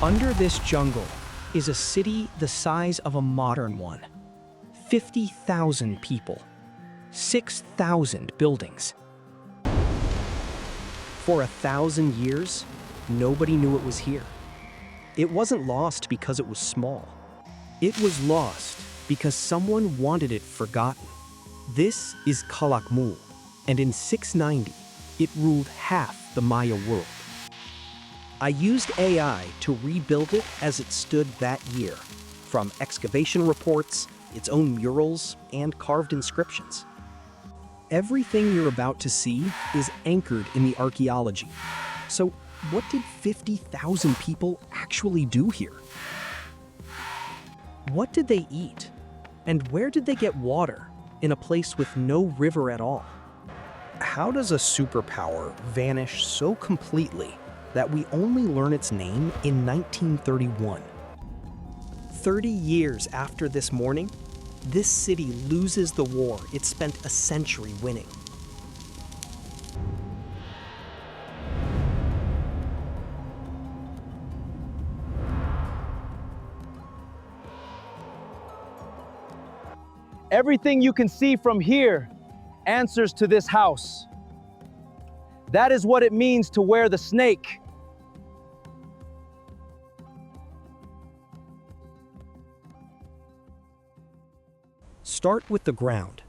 Under this jungle is a city the size of a modern one. 50,000 people, 6,000 buildings. For 1,000 years, nobody knew it was here. It wasn't lost because it was small. It was lost because someone wanted it forgotten. This is Calakmul, and in 690, it ruled half the Maya world. I used AI to rebuild it as it stood that year, from excavation reports, its own murals, and carved inscriptions. Everything you're about to see is anchored in the archaeology. So, what did 50,000 people actually do here? What did they eat? And where did they get water in a place with no river at all? How does a superpower vanish so completely that we only learn its name in 1931? 30 years after this morning, this city loses the war it spent a century winning. Everything you can see from here answers to this house. That is what it means to wear the snake. Start with the ground.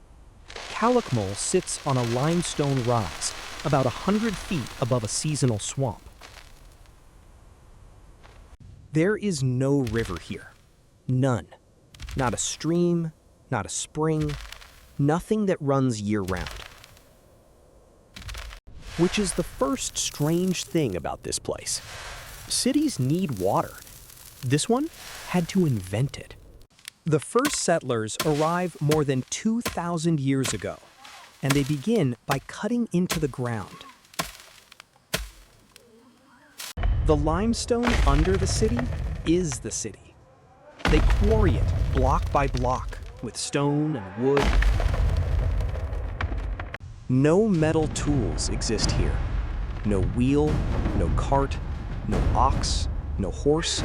Calakmul sits on a limestone rise, about 100 feet above a seasonal swamp. There is no river here. None. Not a stream, not a spring, nothing that runs year-round. Which is the first strange thing about this place. Cities need water. This one had to invent it. The first settlers arrive more than 2,000 years ago, and they begin by cutting into the ground. The limestone under the city is the city. They quarry it block by block with stone and wood. No metal tools exist here. No wheel, no cart, no ox, no horse,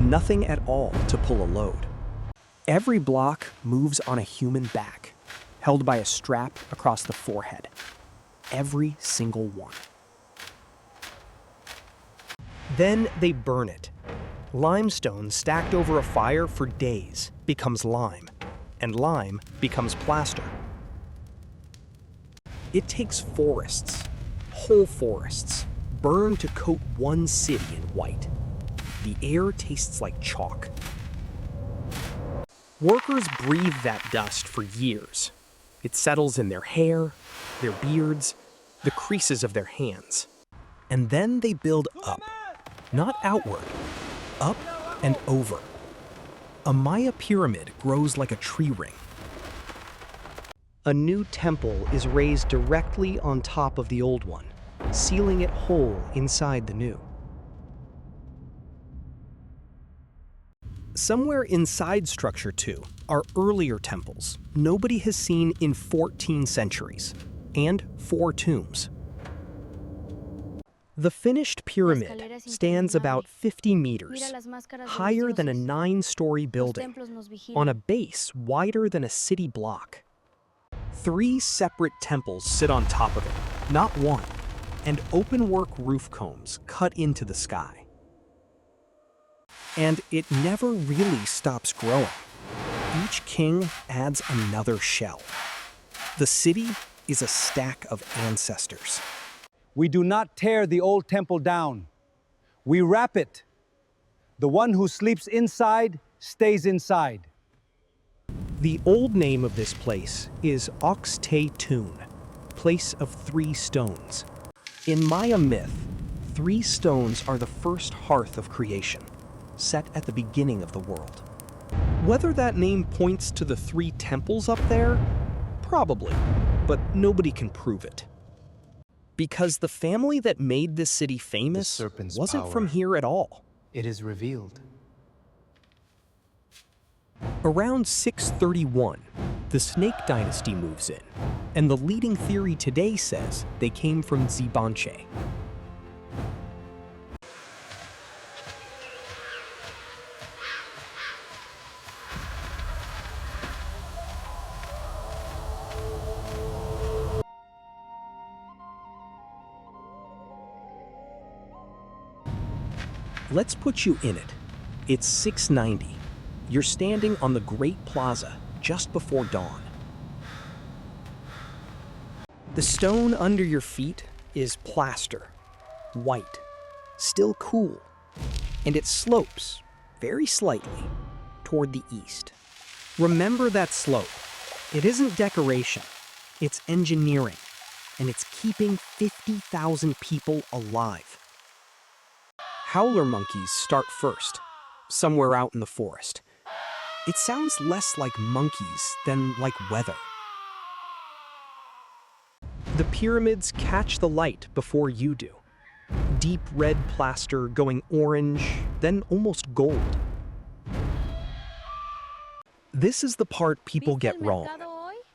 nothing at all to pull a load. Every block moves on a human back, held by a strap across the forehead. Every single one. Then they burn it. Limestone stacked over a fire for days becomes lime, and lime becomes plaster. It takes forests, whole forests, burned to coat one city in white. The air tastes like chalk. Workers breathe that dust for years. It settles in their hair, their beards, the creases of their hands. And then they build up, not outward, up and over. A Maya pyramid grows like a tree ring. A new temple is raised directly on top of the old one, sealing it whole inside the new. Somewhere inside Structure 2 are earlier temples nobody has seen in 14 centuries, and 4 tombs. The finished pyramid stands about 50 meters, higher than a 9-story building, on a base wider than a city block. 3 separate temples sit on top of it, not one, and open-work roof combs cut into the sky. And it never really stops growing. Each king adds another shell. The city is a stack of ancestors. We do not tear the old temple down. We wrap it. The one who sleeps inside stays inside. The old name of this place is Ox-Te-Tun, place of 3 stones. In Maya myth, 3 stones are the first hearth of creation, set at the beginning of the world. Whether that name points to the 3 temples up there? Probably, but nobody can prove it. Because the family that made this city famous wasn't from here at all. It is revealed. Around 631, the Snake Dynasty moves in, and the leading theory today says they came from Xibanche. Let's put you in it. It's 6:90. You're standing on the Great Plaza just before dawn. The stone under your feet is plaster, white, still cool, and it slopes, very slightly, toward the east. Remember that slope. It isn't decoration, it's engineering, and it's keeping 50,000 people alive. Howler monkeys start first, somewhere out in the forest. It sounds less like monkeys than like weather. The pyramids catch the light before you do. Deep red plaster going orange, then almost gold. This is the part people get wrong.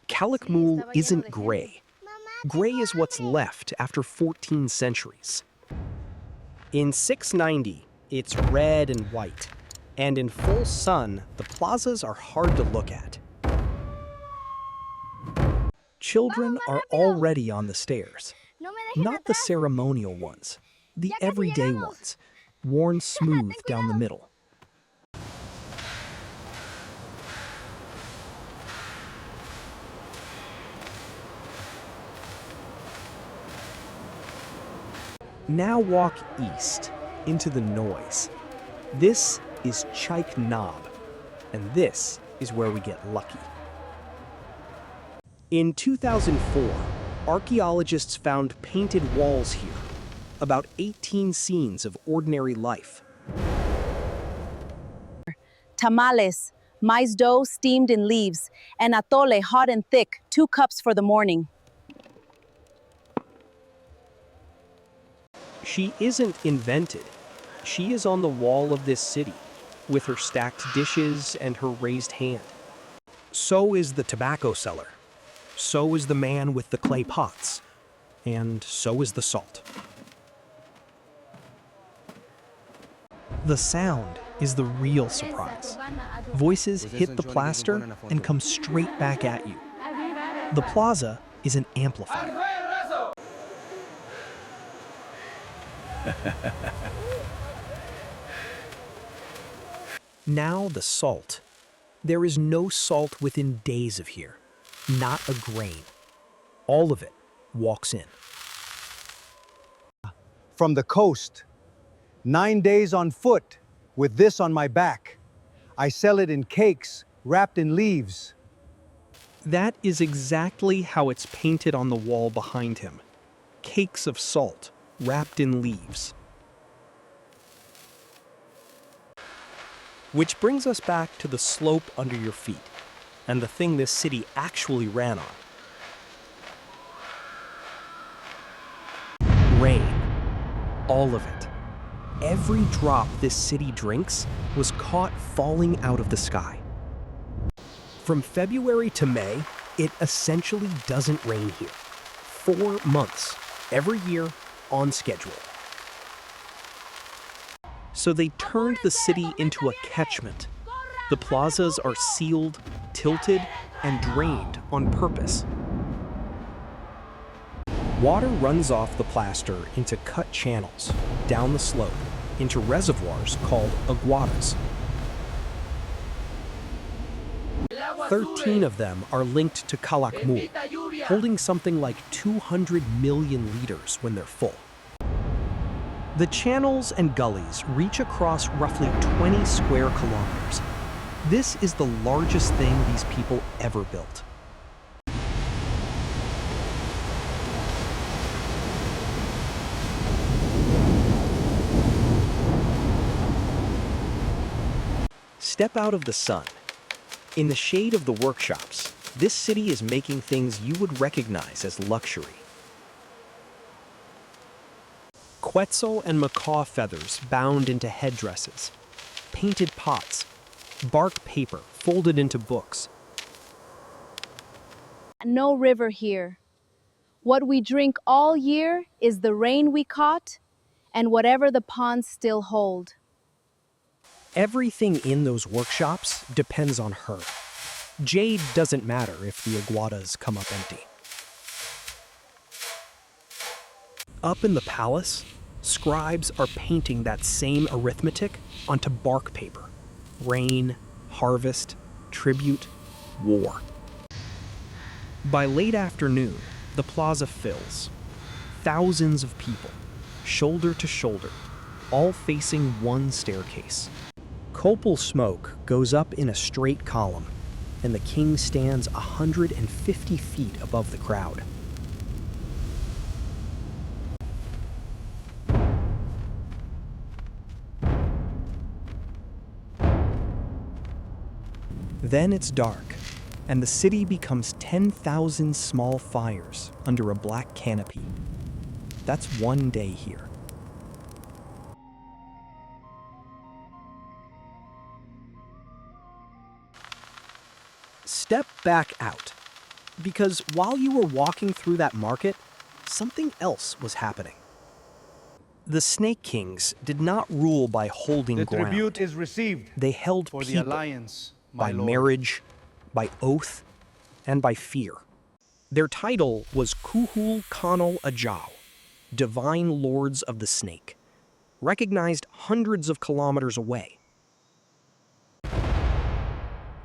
Calakmul isn't gray. Gray is what's left after 14 centuries. In 690, it's red and white, and in full sun, the plazas are hard to look at. Children are already on the stairs. Not the ceremonial ones, the everyday ones, worn smooth down the middle. Now walk east, into the noise. This is Chiik Nahb, and this is where we get lucky. In 2004, archaeologists found painted walls here, about 18 scenes of ordinary life. Tamales, maize dough steamed in leaves, and atole hot and thick, 2 cups for the morning. She isn't invented. She is on the wall of this city, with her stacked dishes and her raised hand. So is the tobacco seller. So is the man with the clay pots. And so is the salt. The sound is the real surprise. Voices hit the plaster and come straight back at you. The plaza is an amplifier. Now the salt. There is no salt within days of here. Not a grain. All of it walks in. From the coast, 9 days on foot, with this on my back. I sell it in cakes, wrapped in leaves. That is exactly how it's painted on the wall behind him. Cakes of salt, wrapped in leaves. Which brings us back to the slope under your feet, and the thing this city actually ran on. Rain. All of it. Every drop this city drinks was caught falling out of the sky. From February to May, it essentially doesn't rain here. 4 months, every year, on schedule. So they turned the city into a catchment. The plazas are sealed, tilted, and drained on purpose. Water runs off the plaster into cut channels, down the slope, into reservoirs called aguadas. 13 of them are linked to Calakmul, holding something like 200 million liters when they're full. The channels and gullies reach across roughly 20 square kilometers. This is the largest thing these people ever built. Step out of the sun. In the shade of the workshops, this city is making things you would recognize as luxury. Quetzal and macaw feathers bound into headdresses, painted pots, bark paper folded into books. No river here. What we drink all year is the rain we caught and whatever the ponds still hold. Everything in those workshops depends on her. Jade doesn't matter if the aguadas come up empty. Up in the palace, Scribes are painting that same arithmetic onto bark paper. Rain, harvest, tribute, war. By late afternoon, the plaza fills. Thousands of people, shoulder to shoulder, all facing one staircase. Copal smoke goes up in a straight column, and the king stands 150 feet above the crowd. Then it's dark, and the city becomes 10,000 small fires under a black canopy. That's one day here. Step back out, because while you were walking through that market, something else was happening. The Snake Kings did not rule by holding The ground. tribute is received They held for the people alliance, by my lord. marriage, by oath, and by fear. Their title was Kuhul Kanal Ajau, Divine Lords of the Snake, recognized hundreds of kilometers away.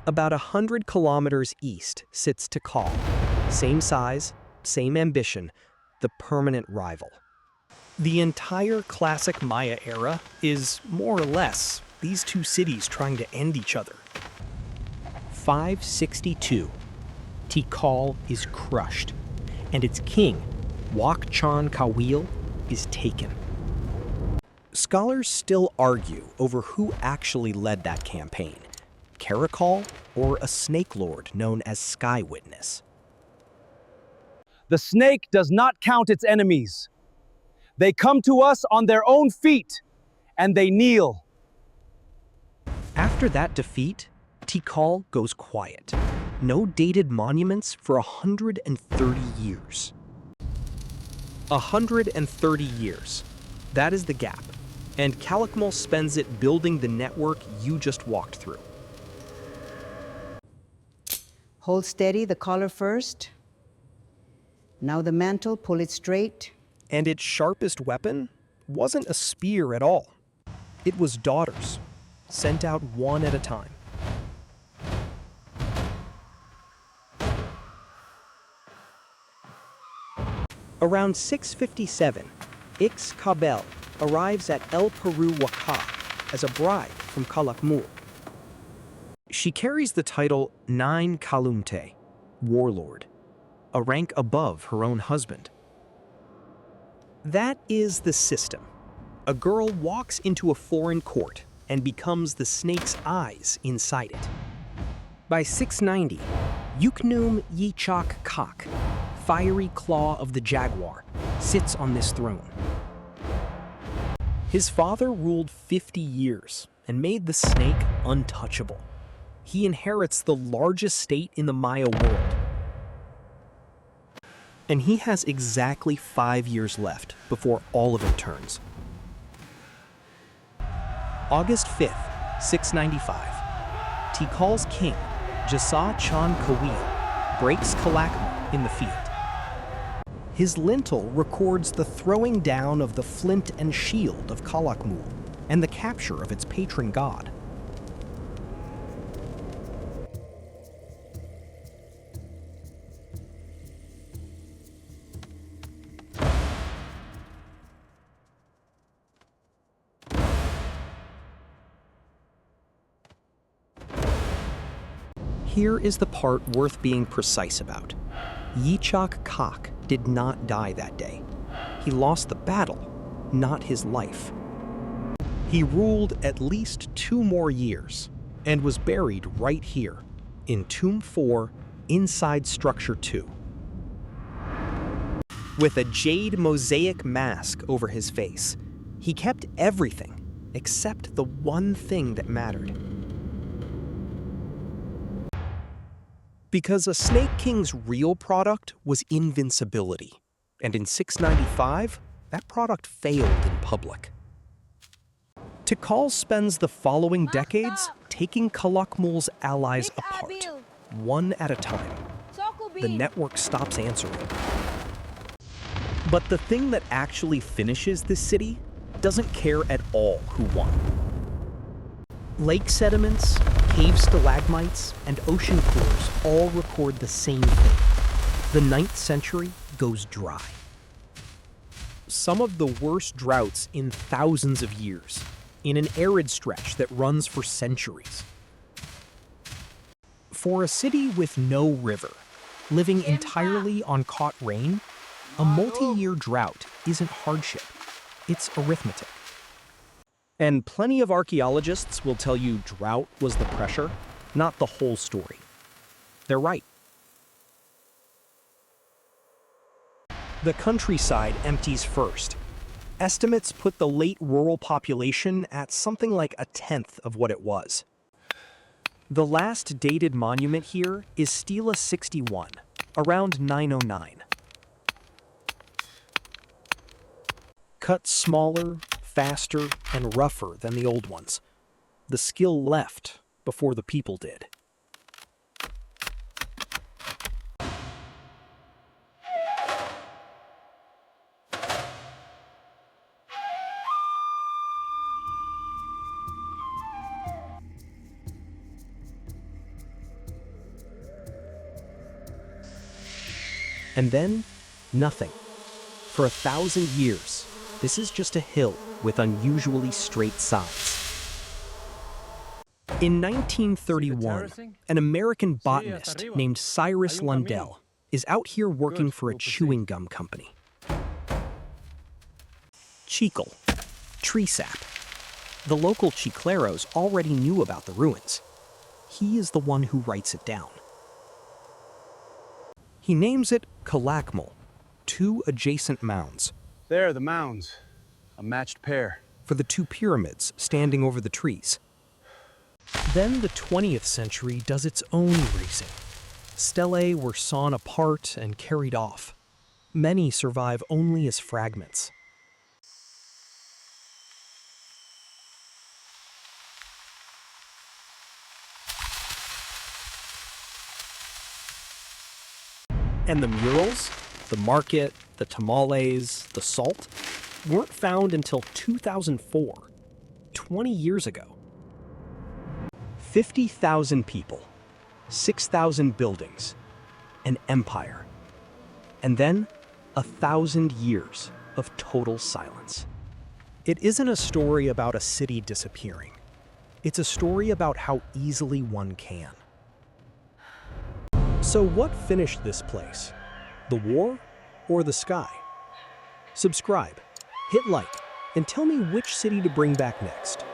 About 100 kilometers east sits Tikal, same size, same ambition, the permanent rival. The entire classic Maya era is, more or less, these two cities trying to end each other. 562, Tikal is crushed, and its king, Wak Chan Kawil, is taken. Scholars still argue over who actually led that campaign, Karakal or a snake lord known as Sky Witness. The snake does not count its enemies. They come to us on their own feet, and they kneel. After that defeat, Tikal goes quiet. No dated monuments for 130 years. 130 years. That is the gap. And Calakmul spends it building the network you just walked through. Hold steady, the collar first. Now the mantle, pull it straight. And its sharpest weapon wasn't a spear at all. It was daughters, sent out one at a time. Around 657, Ix Kabel arrives at El Peru Waka as a bride from Calakmul. She carries the title Nine Kalumte, warlord, a rank above her own husband. That is the system. A girl walks into a foreign court and becomes the snake's eyes inside it. By 690, Yuknum Yichak Kak, fiery claw of the jaguar, sits on this throne. His father ruled 50 years and made the snake untouchable. He inherits the largest state in the Maya world. And he has exactly 5 years left before all of it turns. August 5th, 695. Tikal's king, Jasa Chan Kawil, breaks Calakmul in the field. His lintel records the throwing down of the flint and shield of Calakmul and the capture of its patron god. Here is the part worth being precise about. Yichak Kak did not die that day. He lost the battle, not his life. He ruled at least 2 more years and was buried right here, in Tomb 4, inside Structure 2. With a jade mosaic mask over his face, he kept everything except the one thing that mattered. Because a Snake King's real product was invincibility, and in 695, that product failed in public. Tikal spends the following decades taking Calakmul's allies apart, one at a time. The network stops answering. But the thing that actually finishes this city doesn't care at all who won. Lake sediments, cave stalagmites, and ocean cores all record the same thing. The 9th century goes dry. Some of the worst droughts in thousands of years, in an arid stretch that runs for centuries. For a city with no river, living entirely on caught rain, a multi-year drought isn't hardship, it's arithmetic. And plenty of archaeologists will tell you drought was the pressure, not the whole story. They're right. The countryside empties first. Estimates put the late rural population at something like a tenth of what it was. The last dated monument here is Stela 61, around 909. Cut smaller, faster, and rougher than the old ones. The skill left before the people did. And then, nothing. For 1,000 years, this is just a hill with unusually straight sides. In 1931, an American botanist named Cyrus Lundell is out here working for a chewing gum company. Chiikal, tree sap. The local chicleros already knew about the ruins. He is the one who writes it down. He names it Calakmul, 2 adjacent mounds. There, the mounds. A matched pair. For the 2 pyramids standing over the trees. Then the 20th century does its own erasing. Stelae were sawn apart and carried off. Many survive only as fragments. And the murals, the market, the tamales, the salt, weren't found until 2004, 20 years ago. 50,000 people, 6,000 buildings, an empire, and then 1,000 years of total silence. It isn't a story about a city disappearing. It's a story about how easily one can. So what finished this place? The war or the sky? Subscribe, hit like, and tell me which city to bring back next.